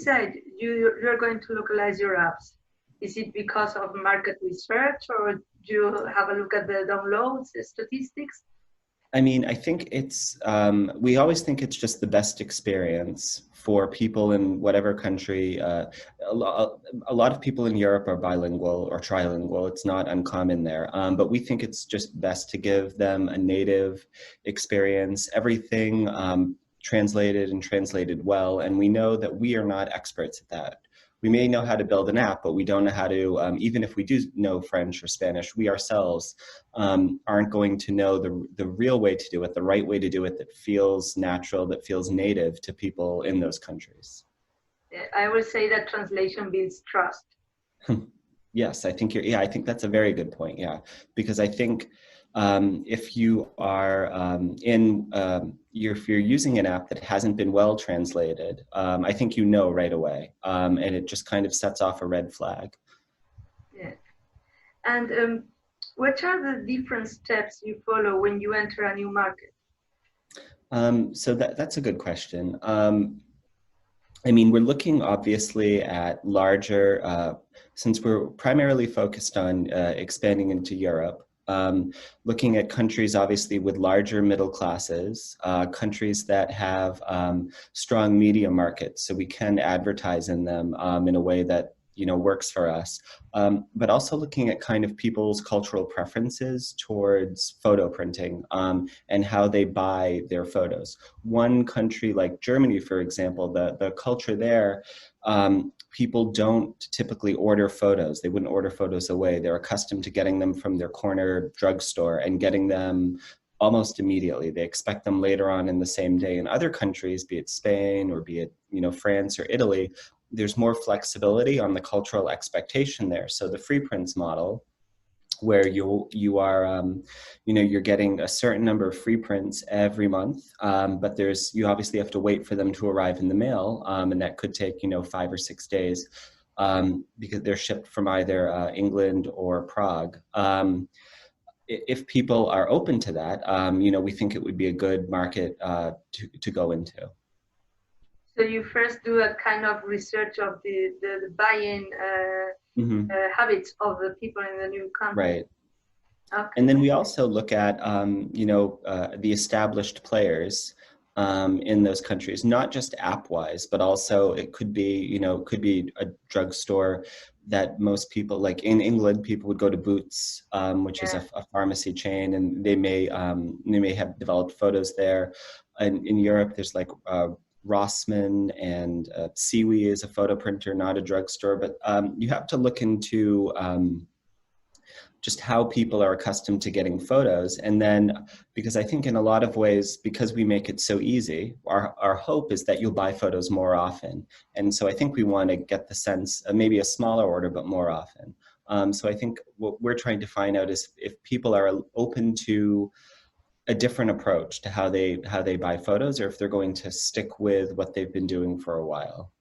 decide you're going to localize your apps? Is it because of market research, or do you have a look at the downloads statistics? I mean, I think it's, we always think it's just the best experience for people in whatever country. A lot of people in Europe are bilingual or trilingual. It's not uncommon there. But we think it's just best to give them a native experience, everything translated and translated well. And we know that we are not experts at that. We may know how to build an app, but we don't know how to, even if we do know French or Spanish, we ourselves aren't going to know the real way to do it, the right way to do it that feels natural, that feels native to people in those countries. I will say that translation builds trust. Yes, I think I think that's a very good point. Yeah, because I think if you are if you're using an app that hasn't been well translated, I think you know right away, and it just kind of sets off a red flag. Yeah. And what are the different steps you follow when you enter a new market? So that's a good question. I mean, we're looking obviously at larger, since we're primarily focused on expanding into Europe, looking at countries obviously with larger middle classes, countries that have strong media markets, so we can advertise in them in a way that works for us, but also looking at kind of people's cultural preferences towards photo printing and how they buy their photos. One country like Germany, for example, the culture there, people don't typically order photos. They wouldn't order photos away. They're accustomed to getting them from their corner drugstore and getting them almost immediately. They expect them later on in the same day. In other countries, be it Spain or be it France or Italy, there's more flexibility on the cultural expectation there. So the FreePrints model, where you are, you're getting a certain number of FreePrints every month, but you obviously have to wait for them to arrive in the mail, and that could take 5 or 6 days because they're shipped from either England or Prague. If people are open to that, we think it would be a good market to go into. So you first do a kind of research of the buying habits of the people in the new country. Right. Okay. And then we also look at, the established players in those countries, not just app-wise, but also it could be, a drugstore that most people, like in England, people would go to Boots, which is a pharmacy chain, and they may have developed photos there. In Europe, there's like Rossmann, and Siwi is a photo printer, not a drugstore, but you have to look into just how people are accustomed to getting photos. And then, because I think in a lot of ways, because we make it so easy, our hope is that you'll buy photos more often. And so I think we want to get the sense of maybe a smaller order, but more often. So I think what we're trying to find out is if people are open to a different approach to how they buy photos, or if they're going to stick with what they've been doing for a while.